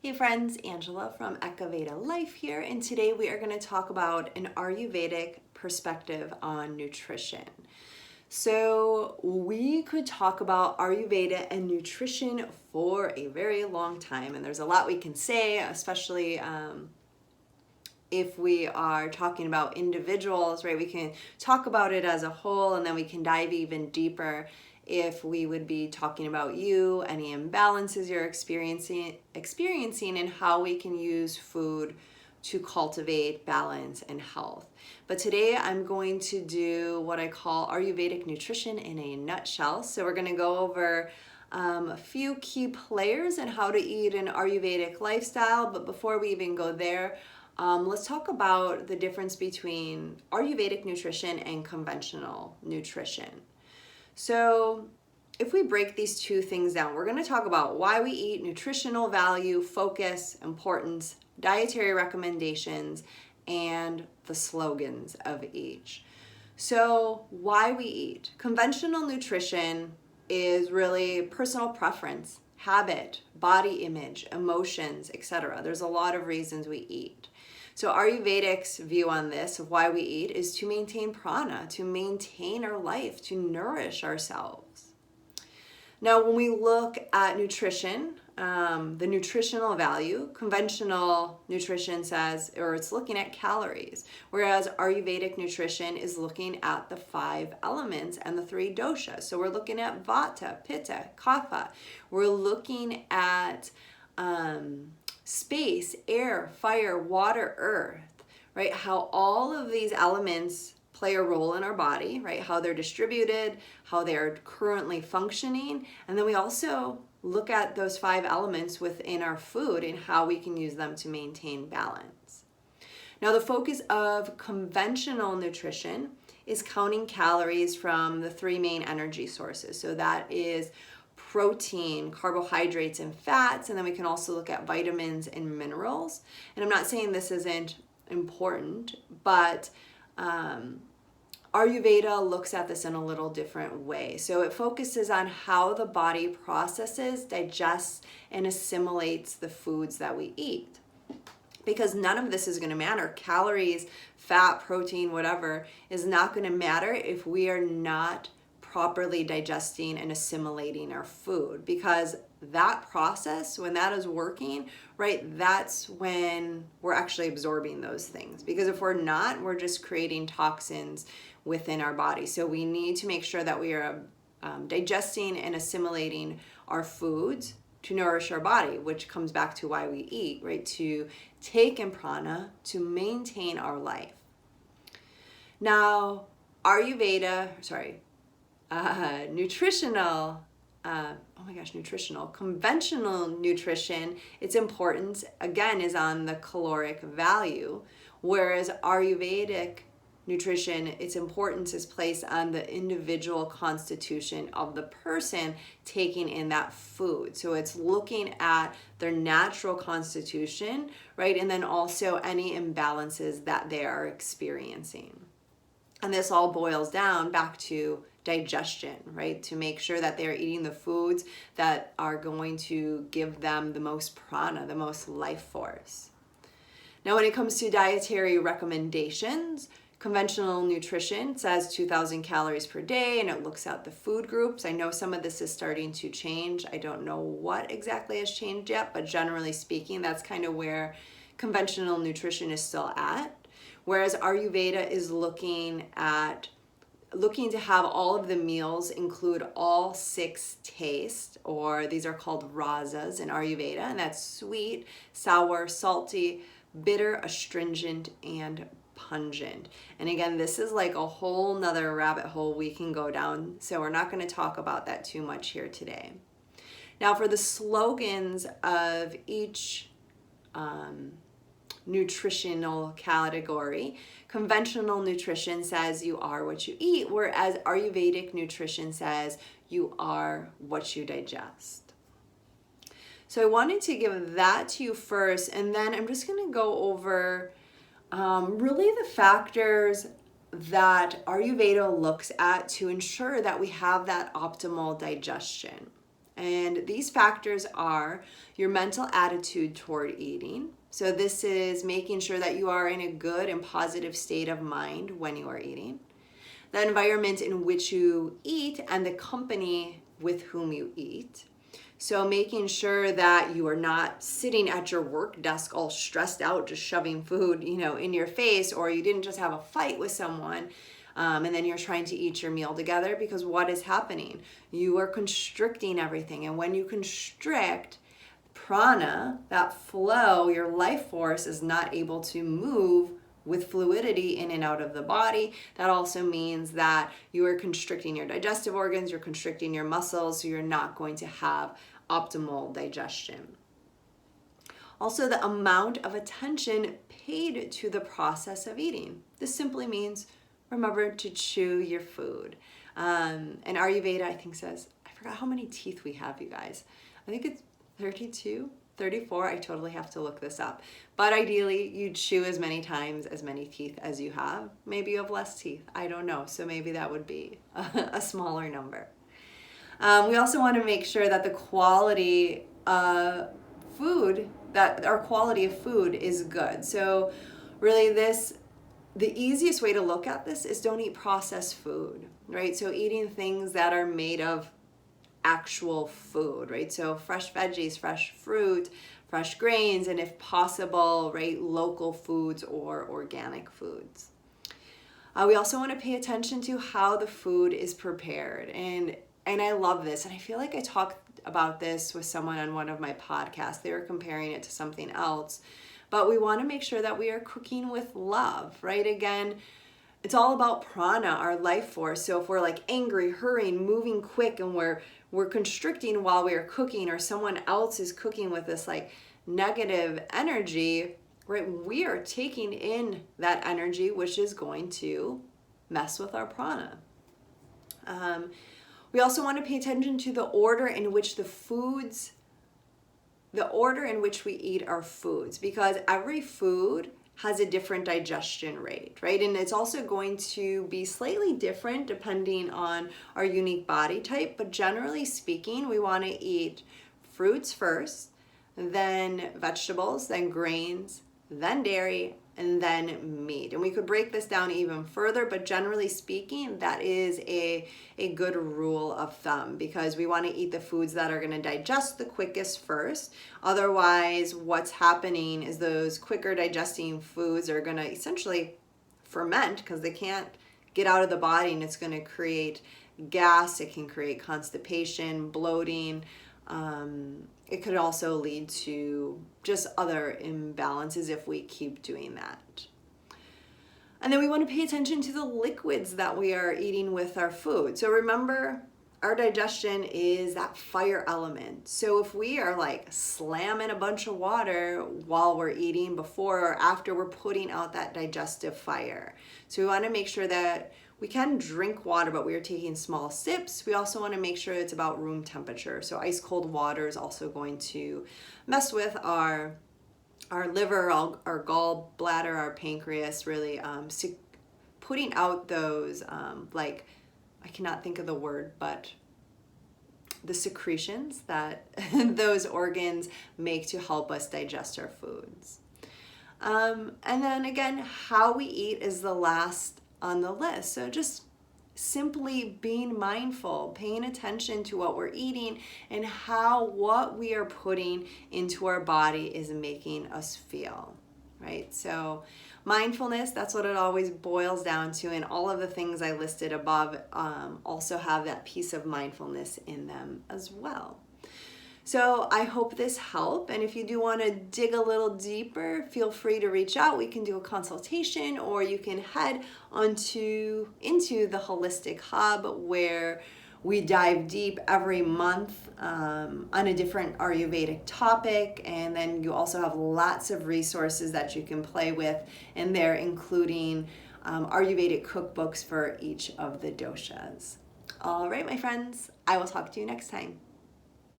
Hey friends, Angela from Ayurveda Life here, and today we are going to talk about an Ayurvedic perspective on nutrition. So we could talk about Ayurveda and nutrition for a very long time, and there's a lot we can say, especially if we are talking about individuals, right? We can talk about it as a whole, and then we can dive even deeper if we would be talking about you, any imbalances you're experiencing, and how we can use food to cultivate balance and health. But today I'm going to do what I call Ayurvedic nutrition in a nutshell. So we're going to go over a few key players and how to eat an Ayurvedic lifestyle. But before we even go there, let's talk about the difference between Ayurvedic nutrition and conventional nutrition. So if we break these two things down, we're going to talk about why we eat, nutritional value, focus, importance, dietary recommendations, and the slogans of each. So why we eat. Conventional nutrition is really personal preference, habit, body image, emotions, etc. There's a lot of reasons we eat. So Ayurvedic's view on this, of why we eat, is to maintain prana, to maintain our life, to nourish ourselves. Now, when we look at nutrition, the nutritional value, conventional nutrition says, or it's looking at calories, whereas Ayurvedic nutrition is looking at the 5 elements and the 3 doshas. So we're looking at vata, pitta, kapha. We're looking at space, air, fire, water, earth, right? How all of these elements play a role in our body, right? How they're distributed, how they're currently functioning. And then we also look at those 5 elements within our food and how we can use them to maintain balance. Now, the focus of conventional nutrition is counting calories from the 3 main energy sources. So that is protein, carbohydrates, and fats, and then we can also look at vitamins and minerals. And I'm not saying this isn't important, but Ayurveda looks at this in a little different way. So it focuses on how the body processes, digests, and assimilates the foods that we eat. Because none of this is going to matter. Calories, fat, protein, whatever, is not going to matter if we are not properly digesting and assimilating our food, because that process, when that is working, right, that's when we're actually absorbing those things. Because if we're not, we're just creating toxins within our body. So we need to make sure that we are digesting and assimilating our foods to nourish our body, which comes back to why we eat, right, to take in prana, to maintain our life. Now, conventional nutrition, its importance, again, is on the caloric value, whereas Ayurvedic nutrition, its importance is placed on the individual constitution of the person taking in that food. So it's looking at their natural constitution, right, and then also any imbalances that they are experiencing. And this all boils down back to digestion, right? To make sure that they're eating the foods that are going to give them the most prana, the most life force. Now, when it comes to dietary recommendations, conventional nutrition says 2,000 calories per day, and it looks at the food groups. I know some of this is starting to change. I don't know what exactly has changed yet, but generally speaking, that's kind of where conventional nutrition is still at. Whereas Ayurveda is looking to have all of the meals include all 6 tastes, or these are called rasas in Ayurveda, and that's sweet, sour, salty, bitter, astringent, and pungent. And again, this is like a whole nother rabbit hole we can go down, so we're not going to talk about that too much here today. Now, for the slogans of each nutritional category, conventional nutrition says you are what you eat, whereas Ayurvedic nutrition says you are what you digest. So I wanted to give that to you first, and then I'm just going to go over really the factors that Ayurveda looks at to ensure that we have that optimal digestion. And these factors are your mental attitude toward eating. So this is making sure that you are in a good and positive state of mind when you are eating. The environment in which you eat and the company with whom you eat. So making sure that you are not sitting at your work desk all stressed out, just shoving food, in your face, or you didn't just have a fight with someone and then you're trying to eat your meal together, because what is happening? You are constricting everything. And when you constrict, prana, that flow, your life force is not able to move with fluidity in and out of the body. That also means that you are constricting your digestive organs, you're constricting your muscles, so you're not going to have optimal digestion. Also, the amount of attention paid to the process of eating. This simply means remember to chew your food. And Ayurveda, I think, says, I forgot how many teeth we have, you guys. I think it's 32, 34. I totally have to look this up. But ideally, you chew as many times as many teeth as you have. Maybe you have less teeth. I don't know. So maybe that would be a smaller number. We also want to make sure that the quality of food, that our quality of food is good. So really the easiest way to look at this is don't eat processed food, right? So eating things that are made of actual food, right? So fresh veggies, fresh fruit, fresh grains, and if possible, right, local foods or organic foods. We also want to pay attention to how the food is prepared. And I love this. And I feel like I talked about this with someone on one of my podcasts. They were comparing it to something else. But we want to make sure that we are cooking with love, right? Again, it's all about prana, our life force. So if we're like angry, hurrying, moving quick, and we're constricting while we are cooking, or someone else is cooking with this like negative energy, right? We are taking in that energy, which is going to mess with our prana. We also want to pay attention to the order in which we eat our foods, because every food has a different digestion rate, right? And it's also going to be slightly different depending on our unique body type, but generally speaking, we want to eat fruits first, then vegetables, then grains, then dairy, and then meat. And we could break this down even further, but generally speaking, that is a good rule of thumb, because we want to eat the foods that are going to digest the quickest first. Otherwise, what's happening is those quicker digesting foods are going to essentially ferment, because they can't get out of the body, and it's going to create gas. It can create constipation, bloating. It could also lead to just other imbalances if we keep doing that. And then we want to pay attention to the liquids that we are eating with our food. So remember, our digestion is that fire element. So if we are like slamming a bunch of water while we're eating, before or after, we're putting out that digestive fire. So we want to make sure that we can drink water, but we are taking small sips. We also want to make sure it's about room temperature. So ice cold water is also going to mess with our liver, our gallbladder, our pancreas, really putting out those, I cannot think of the word, but the secretions that those organs make to help us digest our foods. And then again, how we eat is the last on the list. So just simply being mindful, paying attention to what we're eating and how what we are putting into our body is making us feel, right? So mindfulness, that's what it always boils down to. And all of the things I listed above also have that piece of mindfulness in them as well. So I hope this helped. And if you do want to dig a little deeper, feel free to reach out. We can do a consultation, or you can head into the Holistic Hub, where we dive deep every month on a different Ayurvedic topic. And then you also have lots of resources that you can play with in there, including Ayurvedic cookbooks for each of the doshas. All right, my friends, I will talk to you next time.